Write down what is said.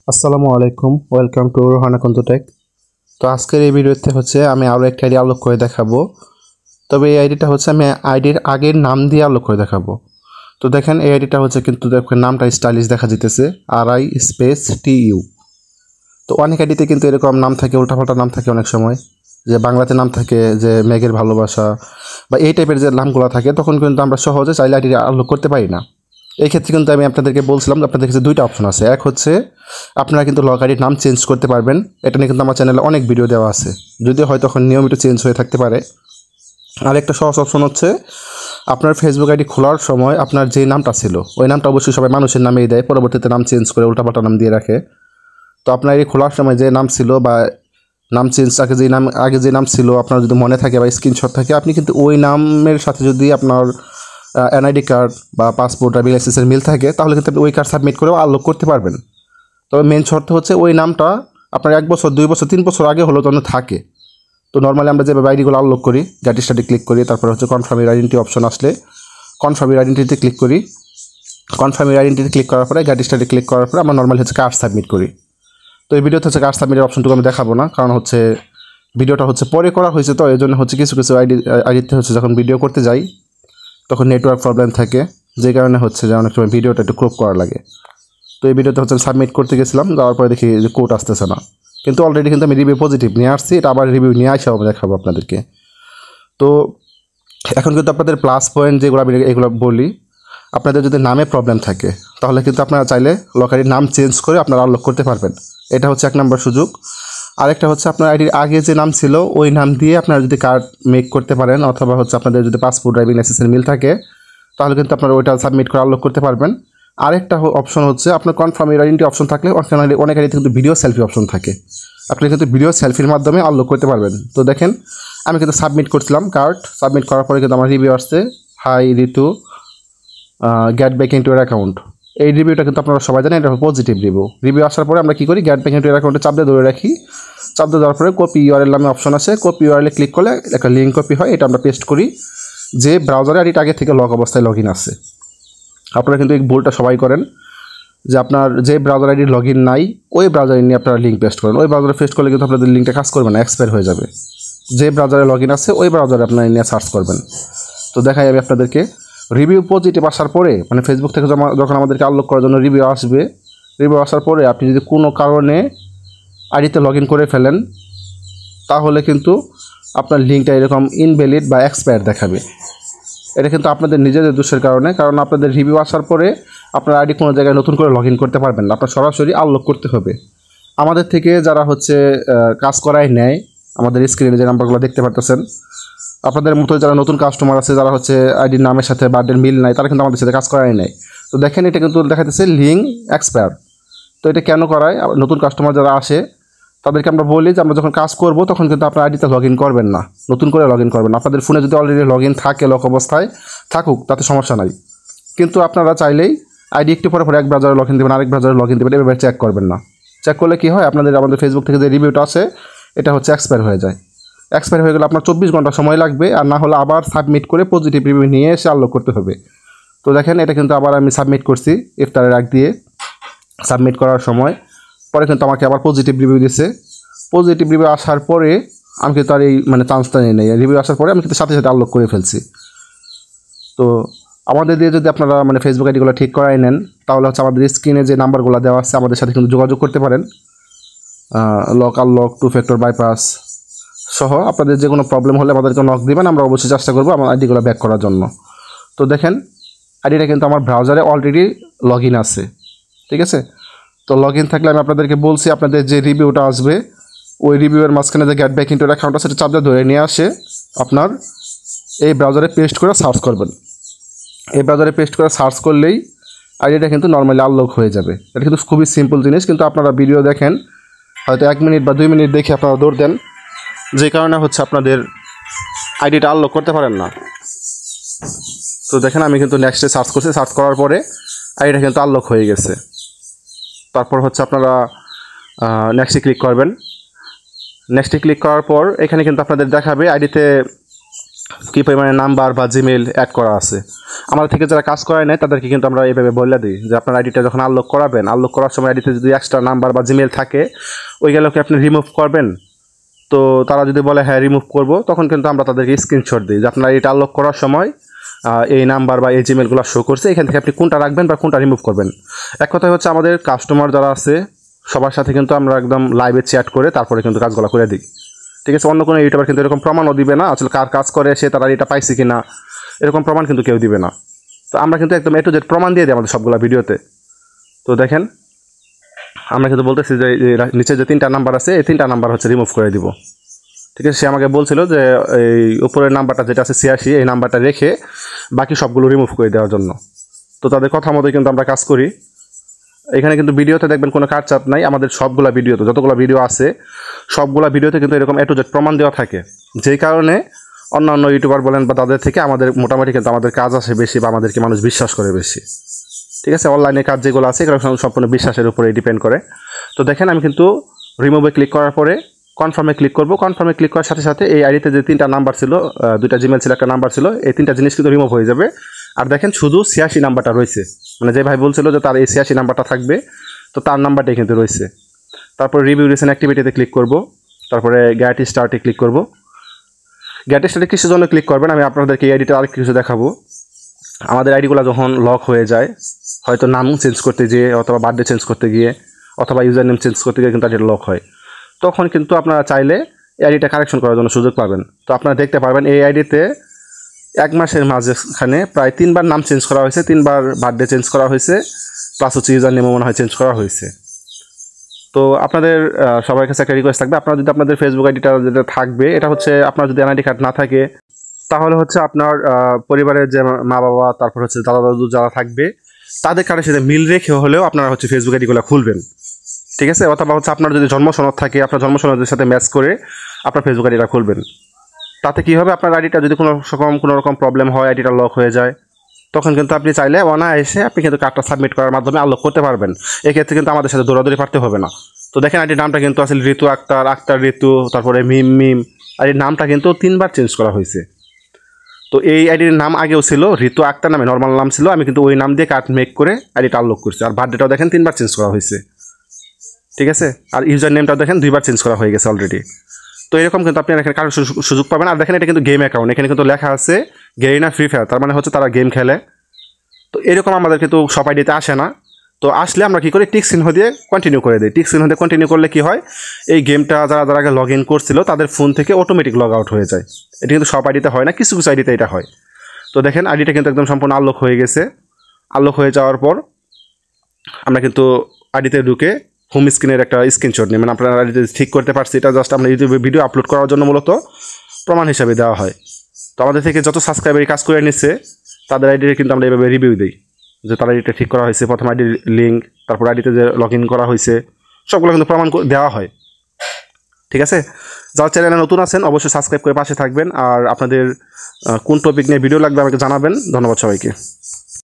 আসসালামু আলাইকুম, welcome to Rohana কন্তুটেক। তো আজকের এই ভিডিওতে আমি আরও একটা আইডি আনলক করে দেখাবো। তবে এই আইডিটা আমি আইডির আগের নাম দিয়ে আনলক করে দেখাবো। তো দেখেন এই আইডিটা কিন্তু দেখেন নামটা স্টাইলিশ দেখা যেতেছে, RI_TU। তো অনেক আইডিতে কিন্তু এরকম নাম থাকে, উল্টাপাল্টা নাম থাকে অনেক সময়, যে বাংলাতে নাম থাকে যে মেঘের ভালোবাসা বা এই টাইপের যে নামগুলো থাকে, তখন কিন্তু আমরা সহজে চাইলে আইডি আনলক করতে পারি না। এই ক্ষেত্রে কিন্তু আমি আপনাদেরকে বলছিলাম যে আপনাদের কাছে দুইটা অপশন আছে। এক হচ্ছে আপনারা কিন্তু লগ আইডির নাম চেঞ্জ করতে পারবেন। এটা নিয়ে কিন্তু আমার চ্যানেলে অনেক ভিডিও দেওয়া আছে, যদিও হয়তো এখন নিয়মিত চেঞ্জ হয়ে থাকতে পারে। আর একটা সহজ অপশন হচ্ছে আপনার ফেসবুক আইডি খোলার সময় আপনার যে নামটা ছিল ওই নামটা অবশ্যই সবাই মানুষের নামেই দেয়, পরবর্তীতে নাম চেঞ্জ করে উল্টাপাল্টা নাম দিয়ে রাখে। তো আপনার আইডি খোলার সময় যে নাম ছিল বা নাম চেঞ্জ আগে যে নাম ছিল আপনার যদি মনে থাকে বা স্ক্রিনশট থাকে, আপনি কিন্তু ওই নামের সাথে যদি আপনার এনআইডি কার্ড বা পাসপোর্ট ড্রাইভিং লাইসেন্সের মিল থাকে, তাহলে কিন্তু আপনি ওই কার্ড সাবমিট করেও আনলক করতে পারবেন। তবে মেন শর্ত হচ্ছে ওই নামটা আপনার 1 বছর 2 বছর 3 বছর আগে হলেও যেন থাকে। তো নর্মালি আমরা যেভাবে আইডিগুলো আনলক করি, গেট স্টার্টে ক্লিক করি, তারপর কনফার্ম ইউর আইডেন্টি অপশন আসলে কনফার্ম ইউর আইডেন্টিতে ক্লিক করি। কনফার্ম ইউর আইডেন্টিতে ক্লিক করার পরে গেট স্টার্টে ক্লিক করার পরে আমরা নর্মালি কার্ড সাবমিট করি। তো এই ভিডিওতে কার্ড সাবমিটের অপশনটুকু আমি দেখাবো না, কারণ ভিডিওটা পরে করা হয়েছে। তো এই জন্য কিছু কিছু আইডিতে যখন ভিডিও করতে যাই তখন নেটওয়ার্ক প্রবলেম থাকে, যে কারণে যে অনেক সময় ভিডিওটা একটু ক্রপ করা লাগে। তো এই ভিডিওতে সাবমিট করতে গেছিলাম, যাওয়ার পরে দেখি যে কোড আসতেছে না, কিন্তু অলরেডি কিন্তু আমি রিভিউ পজিটিভ নিয়ে আসছি। এটা আবার রিভিউ নিয়ে আসা হবে, দেখাবো আপনাদেরকে। তো এখন কিন্তু আপনাদের প্লাস পয়েন্ট যেগুলো আমি এগুলো বলি, আপনাদের যদি নামে প্রবলেম থাকে তাহলে কিন্তু আপনারা চাইলে লকারির নাম চেঞ্জ করে আপনারা আনলক করতে পারবেন। এটা 1 নম্বর সুযোগ। আরেকটা আপনার আইডির আগে যে নাম ছিল ওই নাম দিয়ে আপনারা যদি কার্ড মেক করতে পারেন, অথবা আপনাদের যদি পাসপোর্ট ড্রাইভিং লাইসেন্সের মিল থাকে, তাহলে কিন্তু আপনারা ওইটা সাবমিট করে আনলক করতে পারবেন। আরেকটা অপশন আপনার কনফার্ম ইউর আইডেন্টি অপশন থাকলে অনেক আইডিতে কিন্তু ভিডিও সেলফি অপশন থাকে, আপনি কিন্তু ভিডিও সেলফির মাধ্যমে আনলক করতে পারবেন। তো দেখেন আমি কিন্তু সাবমিট করছিলাম, কার্ড সাবমিট করার পরে কিন্তু আমার রিভিউ আসছে, hi Ritu, get back into your account. এই রিভিউটা কিন্তু আপনারা সবাই জানেন, এটা পজিটিভ রিভিউ আসার পরে আমরা কী করি, গেট ব্যাক ইনটু ইউর অ্যাকাউন্টে চাপ দিয়ে ধরে রাখি। চাপ দিয়ে দেওয়ার পরে কপি ইউআরএল নামে অপশন আছে, কপি ইউআরএলে ক্লিক করলে একটা লিঙ্ক কপি হয়, এটা আমরা পেস্ট করি যে ব্রাউজারে আইডিটা আগে থেকে লগ অবস্থায় লগ ইন আছে। আপনারা কিন্তু এই ভুলটা সবাই করেন, যে আপনার যে ব্রাউজার আইডি লগ ইন নাই ওই ব্রাউজারে নিয়ে আপনারা লিঙ্ক পেস্ট করেন। ওই ব্রাউজারে পেস্ট করলে কিন্তু আপনাদের লিঙ্কটা কাজ করবে না, এক্সপায়ার হয়ে যাবে। যে ব্রাউজারে লগ ইন আছে ওই ব্রাউজারে আপনারা নিয়ে সার্চ করবেন। তো দেখাই আমি আপনাদেরকে রিভিউ পজিটিভ আসার পরে, ফেসবুক থেকে যখন আমাদেরকে আনলক করার জন্য রিভিউ আসবে, রিভিউ আসার পরে আপনি যদি কোনো কারণে আইডিতে লগ ইন করে ফেলেন, তাহলে কিন্তু আপনার লিঙ্কটা এরকম ইনভ্যালিড বা এক্সপায়ার দেখাবে। এটা কিন্তু আপনাদের নিজেদের দোষের কারণে, কারণ আপনাদের রিভিউ আসার পরে আপনার আইডি কোনো জায়গায় নতুন করে লগ ইন করতে পারবেন না, আপনার সরাসরি আনলক করতে হবে। আমাদের থেকে যারা কাজ করায় নেয়, আমাদের স্ক্রিনে যে নাম্বারগুলো দেখতে পারতেছেন, আপনাদের মতো যারা নতুন কাস্টমার আছে, যারা আইডির নামের সাথে বার্থডের মিল নাই, তারা কিন্তু আমাদের সাথে কাজ করায় নেয়। তো দেখেন এটা কিন্তু দেখাতেছে লিঙ্ক এক্সপায়ার। তো এটা কেন করায়, নতুন কাস্টমার যারা আসে তাদেরকে আমরা বলি যে আমরা যখন কাজ করব তখন কিন্তু আপনার আইডিতে লগ ইন করবেন না, নতুন করে লগ ইন করবেন না। আপনাদের ফোনে যদি অলরেডি লগ ইন থাকে, লক অবস্থায় থাকুক, তাতে সমস্যা নাই। কিন্তু আপনারা চাইলেই আইডি একটু পরে এক ব্রাউজারে লগ ইন দেবেন, আরেক ব্রাউজারে লগ ইন দেবেন, এভাবে চেক করবেন না। চেক করলে কী হয়, আমাদের ফেসবুক থেকে যে রিভিউটা আছে এটা এক্সপায়ার হয়ে যায়। এক্সপায়ার হয়ে গেলে আপনার 24 ঘন্টা সময় লাগবে, আর না হলে আবার সাবমিট করে পজিটিভ রিভিউ নিয়ে এসে আনলক করতে হবে। তো দেখেন এটা কিন্তু আবার আমি সাবমিট করছি ইফতারের আগ দিয়ে। সাবমিট করার সময় পরে কিন্তু আমাকে আবার পজিটিভ রিভিউ দিয়েছে। পজিটিভ রিভিউ আসার পরে আমি কিন্তু আর এই চান্সটা নিয়ে নেই, রিভিউ আসার পরে আমি কিন্তু সাথে সাথে আনলক করে ফেলছি। তো আমাদের দিয়ে যদি আপনারা ফেসবুক আইডিগুলো ঠিক করাই নেন, তাহলে আমাদের স্ক্রিনে যে নাম্বারগুলো দেওয়া আছে আমাদের সাথে কিন্তু যোগাযোগ করতে পারেন। লক আনলক, 2 ফ্যাক্টর বাইপাস সহ আপনাদের যে কোনো প্রবলেম হলে আমাদেরকে নক দিবেন, আমরা অবশ্যই চেষ্টা করবো আমার আইডিগুলো ব্যাক করার জন্য। তো দেখেন আইডিটা কিন্তু আমার ব্রাউজারে অলরেডি লগ ইন আছে, ঠিক আছে। তো লগ ইন থাকলে আমি আপনাদেরকে বলছি, আপনাদের যে রিভিউটা আসবে ওই রিভিউয়ের মাঝখানে যে গেট ব্যাক ইনটু অ্যাকাউন্ট আছে সেটা চাপ দিয়ে ধরে নিয়ে আসে আপনার এই ব্রাউজারে পেস্ট করে সার্চ করবেন। এই ব্রাউজারে পেস্ট করে সার্চ করলেই আইডিটা কিন্তু নর্মালি আনলক হয়ে যাবে। এটা কিন্তু খুবই সিম্পল জিনিস, কিন্তু আপনারা ভিডিও দেখেন হয়তো 1 মিনিট বা 2 মিনিট দেখে আপনারা দৌড় দেন, যে কারণে আপনাদের আইডিটা আনলক করতে পারেন না। তো দেখেন আমি কিন্তু নেক্সটে সার্চ করছি, সার্চ করার পরে আইডিটা কিন্তু আনলক হয়ে গেছে। তারপর আপনারা নেক্সটে ক্লিক করবেন। নেক্সটে ক্লিক করার পর এখানে কিন্তু আপনাদের দেখাবে আইডিতে কী পরিমাণে নাম্বার বা জিমেল অ্যাড করা আছে। আমাদের থেকে যারা কাজ করায় নেয় তাদেরকে কিন্তু আমরা এইভাবে বলে দিই যে আপনার আইডিটা যখন আনলক করাবেন, আনলক করার সময় আইডিতে যদি এক্সট্রা নাম্বার বা জিমেল থাকে ওইগুলোকে আপনি রিমুভ করবেন। তো তারা যদি বলে হ্যাঁ রিমুভ করব, তখন কিন্তু আমরা তাদেরকে স্ক্রিনশট দিই যে আপনার এটা আনলক করার সময় এই নাম্বার বা এই জিমেলগুলো শো করছে, এখান থেকে আপনি কোনটা রাখবেন বা কোনটা রিমুভ করবেন। এক কথায় হচ্ছে আমাদের কাস্টমার যারা আছে সবার সাথে কিন্তু আমরা একদম লাইভে চ্যাট করে তারপরে কিন্তু কাজগুলো করে দিই। ঠিক আছে, অন্য কোনো ইউটিউবার কিন্তু এরকম প্রমাণও দিবে না আসলে কার কাজ করে সে তারা এটা পাইছে কিনা, এরকম প্রমাণ কিন্তু কেউ দিবে না। তো আমরা কিন্তু একদম A to Z প্রমাণ দিয়ে দিই আমাদের সবগুলো ভিডিওতে। তো দেখেন আমরা কিন্তু বলতেছি যে নিচে যে 3টা নাম্বার আছে এই 3টা নাম্বার হচ্ছে রিমুভ করে দিব। ঠিক আছে, সে আমাকে বলছিল যে এই উপরের নাম্বারটা যেটা আছে 86 এই নাম্বারটা রেখে বাকি সবগুলো রিমুভ করে দেওয়ার জন্য। তো তাদের কথা মতোই কিন্তু আমরা কাজ করি। এখানে কিন্তু ভিডিওতে দেখবেন কোনো কাট চাপ নাই, আমাদের সবগুলা ভিডিওতে যতগুলো ভিডিও আছে সবগুলা ভিডিওতে কিন্তু এরকম A to Z প্রমাণ দেওয়া থাকে, যেই কারণে অন্যান্য ইউটিউবার বলেন বা তাদের থেকে আমাদের মোটামুটি কিন্তু আমাদের কাজ আসে বেশি বা আমাদেরকে মানুষ বিশ্বাস করে বেশি। ঠিক আছে, অনলাইনে কাজ যেগুলো আছে এগুলো সম্পূর্ণ বিশ্বাসের উপরে ডিপেন্ড করে। তো দেখেন আমি কিন্তু রিমুভে ক্লিক করার পরে কনফার্মে ক্লিক করব। কনফার্মে ক্লিক করার সাথে সাথে এই আইডিতে যে 3টা নাম্বার ছিল, 2টা জিমেল ছিল, একটা নাম্বার ছিল, এই 3টা জিনিস কিন্তু রিমুভ হয়ে যাবে। আর দেখেন শুধু 86 নাম্বারটা রয়েছে, মানে যে ভাই বলছিল যে তার এই 86 নাম্বারটা থাকবে, তো তার নাম্বারটাই কিন্তু রয়েছে। তারপরে রিভিউ রিসেন্ট অ্যাক্টিভিটিতে ক্লিক করব, তারপরে গেট স্টার্টে ক্লিক করব। গেট স্টার্টে কিসের জন্য ক্লিক করবেন আমি আপনাদেরকে এই আইডিটা আরেকটু কিছু দেখাবো। আমাদের আইডিগুলো যখন লক হয়ে যায়, হয়তো নাম চেঞ্জ করতে গিয়ে অথবা বার্থডে চেঞ্জ করতে গিয়ে অথবা ইউজার নেম চেঞ্জ করতে গিয়ে কিন্তু আইডিটা লক হয়, তখন কিন্তু আপনারা চাইলে এই আইডিটা কারেকশন করার জন্য সুযোগ পাবেন। তো আপনারা দেখতে পারবেন এই আইডিতে 1 মাসের মাঝখানে প্রায় 3বার নাম চেঞ্জ করা হয়েছে, 3বার বার্থডে চেঞ্জ করা হয়েছে, প্লাস হচ্ছে ইউজার নেমও মনে হয় চেঞ্জ করা হয়েছে। তো আপনাদের সবার কাছে একটা রিকোয়েস্ট থাকবে, আপনারা যদি আপনাদের ফেসবুক আইডিটা যেটা থাকবে এটা হচ্ছে আপনার যদি এনআইডি কার্ড না থাকে তাহলে হচ্ছে আপনার পরিবারের যে মা বাবা তারপর হচ্ছে দাদা দাদু যারা থাকবে তাদের কারণে সাথে মিল রেখে হলেও আপনারা হচ্ছে ফেসবুক আইডিগুলো খুলবেন। ঠিক আছে, অথবা হচ্ছে আপনার যদি জন্ম সনদ থাকে আপনার জন্ম সনদের সাথে ম্যাচ করে আপনার ফেসবুক আইডিটা খুলবেন। তাতে কী হবে, আপনার আইডিটা যদি কোনো রকম প্রবলেম হয়, আইডিটা লক হয়ে যায়, তখন কিন্তু আপনি চাইলে অনায়াসে আপনি কিন্তু কার্ডটা সাবমিট করার মাধ্যমে আনলক করতে পারবেন। এক্ষেত্রে কিন্তু আমাদের সাথে দৌড়াদৌড়ি পারতে হবে না। তো দেখেন আইডির নামটা কিন্তু আসলে ঋতু আক্তার, আক্তার ঋতু, তারপরে মিম মিম, আইডির নামটা কিন্তু 3বার চেঞ্জ করা হয়েছে। তো এই আইডির নাম আগেও ছিল ঋতু আক্তার নামে, নর্মাল নাম ছিল, আমি কিন্তু ওই নাম দিয়ে কার্ড মেক করে আইডিটা আনলক করছি। আর বার্থডেটাও দেখেন 3বার চেঞ্জ করা হয়েছে। ঠিক আছে, আর ইউজার নেমটাও দেখেন 2বার চেঞ্জ করা হয়ে গেছে অলরেডি। তো এরকম কিন্তু আপনি এখানে কারো সুযোগ পাবেন। আর দেখেন এটা কিন্তু গেম অ্যাকাউন্ট, এখানে কিন্তু লেখা আছে গেরিনা ফ্রি ফায়ার, তার মানে হচ্ছে তারা গেম খেলে। তো এরকম আমাদের কিন্তু সব আইডিতে আসে না। তো আসলে আমরা কী করি, টিক চিহ্ন দিয়ে কন্টিনিউ করে দিই। টিক চিহ্ন দিয়ে কন্টিনিউ করলে কী হয়, এই গেমটা যারা আগে লগ ইন করছিল তাদের ফোন থেকে অটোমেটিক লগ আউট হয়ে যায়। এটা কিন্তু সব আইডিতে হয় না, কিছু কিছু আইডিতে এটা হয়। তো দেখেন আইডিটা কিন্তু একদম সম্পূর্ণ আনলক হয়ে গেছে। আনলক হয়ে যাওয়ার পর আমরা কিন্তু আইডিতে ঢুকে হোম স্ক্রিনের একটা স্ক্রিনশট নিই, মানে আপনারা আইডিতে ঠিক করতে পারছি, এটা জাস্ট আমরা ইউটিউবে ভিডিও আপলোড করার জন্য মূলত প্রমাণ হিসাবে দেওয়া হয়। তো আমাদের থেকে যত সাবস্ক্রাইবার কাজ করে নিচ্ছে তাদের আইডিতে কিন্তু আমরা এইভাবে রিভিউ দিই যে তার আইডিটা ঠিক করা হয়েছে, প্রথম আইডির লিঙ্ক, তারপর আইডিতে যে লগ ইন করা হয়েছে, সবগুলো কিন্তু প্রমাণ দেওয়া হয়। ঠিক আছে, যারা চ্যানেলে নতুন আছেন অবশ্যই সাবস্ক্রাইব করে পাশে থাকবেন। আর আপনাদের কোন টপিক নিয়ে ভিডিও লাগবে আমাকে জানাবেন। ধন্যবাদ সবাইকে।